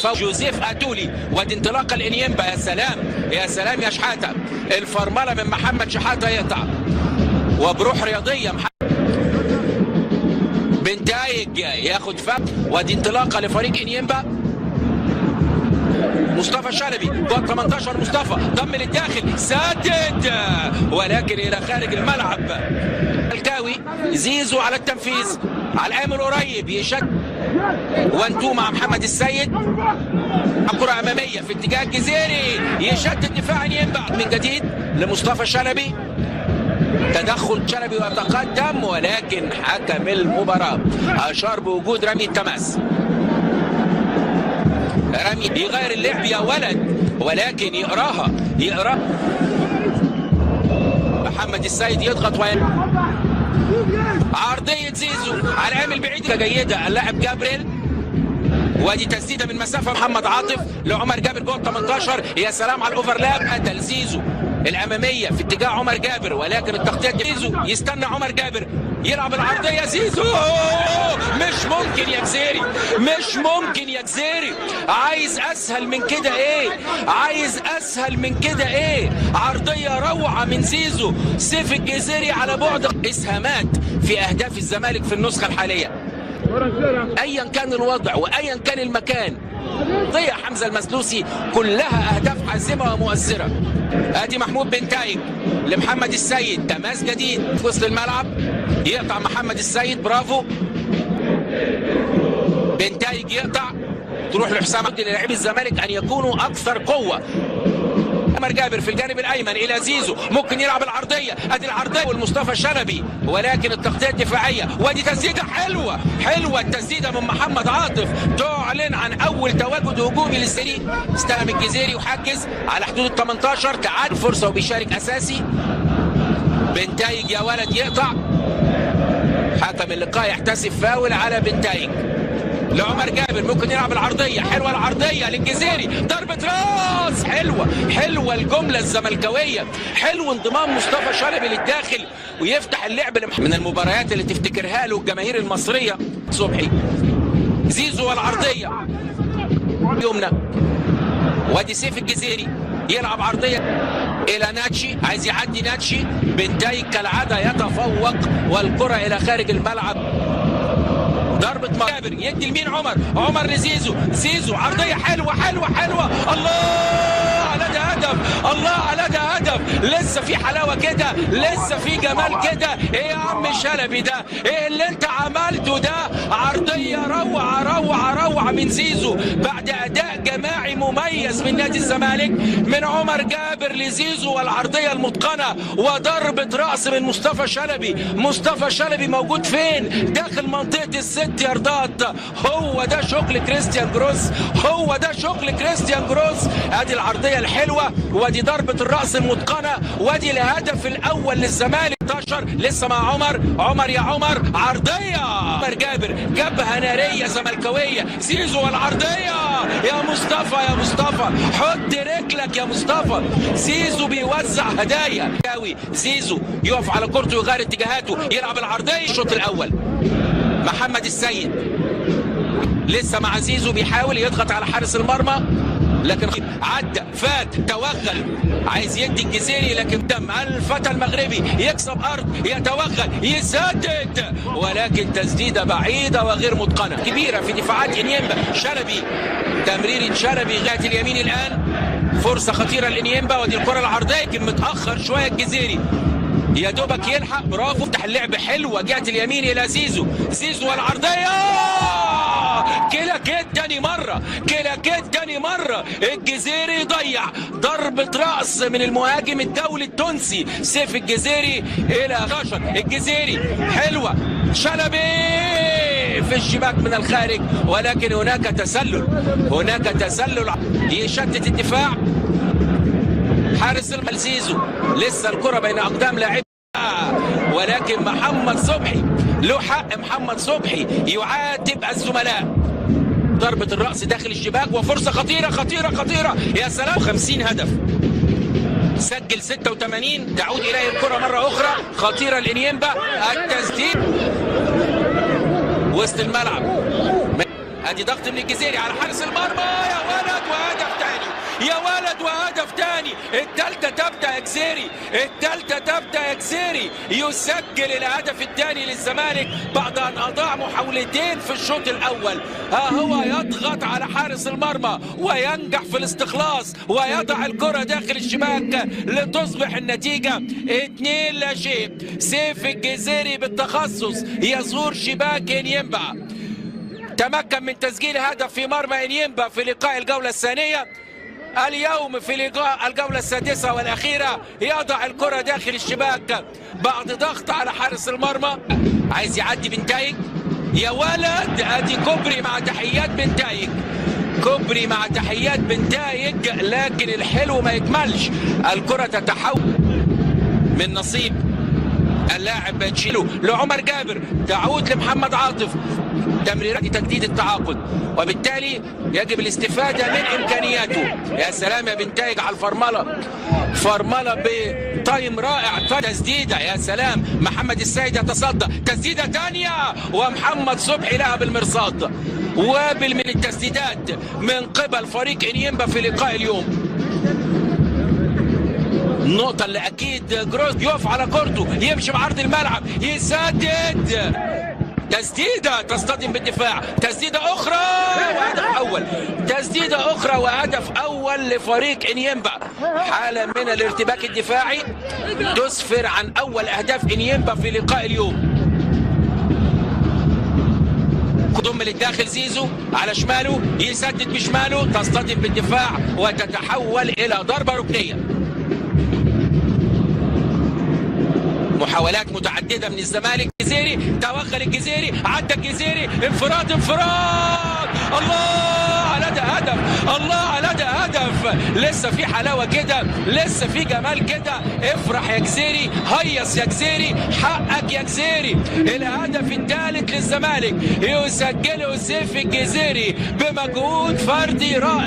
يفوق جوزيف اتولي، وادي انطلاقه الانيمبا. يا سلام يا سلام يا شحاته، الفرمله من محمد شحاته يقطع وبروح رياضيه. بنتايج ياخد فك، وادي انطلاقه لفريق انيمبا. مصطفى شلبي جوه 18، مصطفى ضم للداخل، سدد ولكن الى خارج الملعب. الكاوي زيزو على التنفيذ، على الامل قريب يشد وانتو مع محمد السيد. كرة اماميه في اتجاه الجزيري، يشتت دفاع ينبع من جديد لمصطفى شلبي. تدخل شلبي ويتقدم، ولكن حكم المباراه اشار بوجود رمي التماس. رمي يغير اللعب يا ولد، ولكن يقراها محمد السيد يضغط عرضية زيزو على العامل بعيد جيدة اللاعب جابريل، وادي تسديده من مسافه محمد عاطف لعمر جابر جوه 18. يا سلام على الاوفرلاب، قتل زيزو الاماميه في اتجاه عمر جابر، ولكن التغطيه زيزو يستنى عمر جابر يلعب العرضيه. زيزو مش ممكن يا جزيري، مش ممكن يا جزيري، عايز اسهل من كده ايه؟ عايز اسهل من كده ايه؟ عرضيه روعه من زيزو. سيف الجزيري على بعد اسهامات في اهداف الزمالك في النسخه الحاليه، ايا كان الوضع وايا كان المكان. ضيع حمزه المسلوسي كلها اهداف حاسمه ومؤثره. ادي محمود بنتايج لمحمد السيد، تماس جديد في وسط الملعب، يقطع محمد السيد، برافو. بنتايج يقطع، تروح لحسام للاعبي الزمالك ان يكونوا اكثر قوه. عمر جابر في الجانب الايمن الى زيزو، ممكن يلعب العرضيه، ادي العرضيه والمصطفى شلبي، ولكن التغطيه الدفاعيه، وادي تسديده حلوه حلوه. التسديده من محمد عاطف تعلن عن اول تواجد هجومي للسريع. استلم الجزيري وحجز على حدود ال 18، تعادل فرصه وبيشارك اساسي. بنتايج يا ولد يقطع، حكم اللقاء يحتسب فاول على بنتايج لعمر جابر، ممكن يلعب العرضيه، حلوه العرضيه للجزيري، ضربه راس حلوه حلوه. الجمله الزملكاويه حلو، انضمام مصطفى شلبي للداخل ويفتح اللعب من المباريات اللي تفتكرها له الجماهير المصريه. صبحي زيزو والعرضيه يمنى، وادي سيف الجزيري يلعب عرضيه الى ناتشي، عايز يعدي ناتشي. بنتايج كالعاده يتفوق والكره الى خارج الملعب. ضربة جابر يدي لمين؟ عمر لزيزو، زيزو عرضية حلوة حلوة حلوة. الله على ده هدف، الله على ده هدف. لسه في حلاوة كده، لسه في جمال كده. ايه يا عم شلبي ده؟ ايه اللي انت عملته ده؟ عرضية روعة روعة روعة من زيزو بعد اداء جماعي مميز من نادي الزمالك، من عمر جابر لزيزو، والعرضية المتقنة وضربة رأس من مصطفى شلبي. مصطفى شلبي موجود فين؟ داخل منطقة الست ياردات. هو ده شغل كريستيان جروس، هو ده شغل كريستيان جروس. ادي العرضيه الحلوه، وادي ضربه الراس المتقنه، وادي الهدف الاول للزمالك. 16 لسه مع عمر يا عمر، عرضيه عمر جابر جابها ناريه زملكاويه. زيزو والعرضيه، يا مصطفى يا مصطفى حط رجلك يا مصطفى. زيزو بيوزع هدايا. زيزو يقف على كورته ويغير اتجاهاته، يلعب العرضيه. الشوط الاول محمد السيد لسه مع زيزو بيحاول يضغط على حارس المرمى، لكن عدى فات توغل، عايز يدي الجزيري، لكن دم الفتى المغربي يكسب ارض، يتوغل يسدد، ولكن تسديده بعيده وغير متقنه كبيره في دفاعات انيمبا. شلبي تمريره شلبي غايه اليمين الان، فرصه خطيره لانيمبا، ودي الكره العرضيه لكن متاخر شويه الجزيري، يا دوبك يلحق، برافو. افتح اللعب حلوه جهه اليمين الى زيزو، زيزو والعرضيه، كده تاني مره، كده تاني مره. الجزيري يضيع ضربه راس من المهاجم الدولي التونسي سيف الجزيري الى 11. الجزيري حلوه، شلبي في الشباك من الخارج، ولكن هناك تسلل، هناك تسلل يشتت الدفاع. حارس زيزو لسه الكرة بين أقدام لاعب، ولكن محمد صبحي له حق. محمد صبحي يعاتب الزملاء. ضربة الرأس داخل الشباك، وفرصة خطيرة خطيرة خطيرة. يا سلام، 50 هدف، سجل 86. تعود إليه الكرة مرة أخرى خطيرة لإنيمبا، التسديد وسط الملعب. ادي ضغط من الجزيري على حارس المرمى، يا ولد وهدف تاني، يا ولد وهدف تاني. التالتة تبدأ يا جزيري، التالتة تبدأ يا جزيري. يسجل الهدف الثاني للزمالك بعد ان اضاع محاولتين في الشوط الاول. ها هو يضغط على حارس المرمى وينجح في الاستخلاص ويضع الكرة داخل الشباك لتصبح النتيجة 2-0. سيف الجزيري بالتخصص يزور شباك انيمبا، تمكن من تسجيل هدف في مرمى انيمبا في لقاء الجولة الثانية. اليوم في لقاء الجولة السادسة والأخيرة يضع الكرة داخل الشباك بعد ضغط على حارس المرمى. عايز يعدي بنتايج، يا ولد ادي كوبري مع تحيات بنتايج، كوبري مع تحيات بنتايج، لكن الحلو ما يكملش. الكرة تتحول من نصيب اللاعب تشيلو لعمر جابر، تعود لمحمد عاطف. تمريرات تجديد التعاقد، وبالتالي يجب الاستفادة من إمكانياته. يا سلام يا بنتايج على الفرملة، فرملة بتايم رائع. تسديدة يا سلام، محمد السيد يتصدى، تسديدة تانية ومحمد صبحي لها بالمرصاد. من التسديدات من قبل فريق انيمبا في لقاء اليوم. النقطة اللي أكيد جروس يقف على كورته، يمشي بعرض الملعب، يسدد، تسديدة تصطدم بالدفاع، تسديدة أخرى وهدف أول، تسديدة أخرى وهدف أول لفريق انيمبا. حالة من الارتباك الدفاعي تسفر عن أول أهداف انيمبا في لقاء اليوم. ضم للداخل زيزو على شماله، يسدد بشماله، تصطدم بالدفاع وتتحول إلى ضربة ركنية. محاولات متعددة من الزمالك. الجزيري توغل، الجزيري عدى، الجزيري انفراد، الله على ده هدف، الله على ده هدف. لسه في حلاوة كده، لسه في جمال كده. افرح يا جزيري، هيص يا جزيري، حقك يا جزيري. الهدف الثالث للزمالك يسجله سيف الجزيري بمجهود فردي رائع.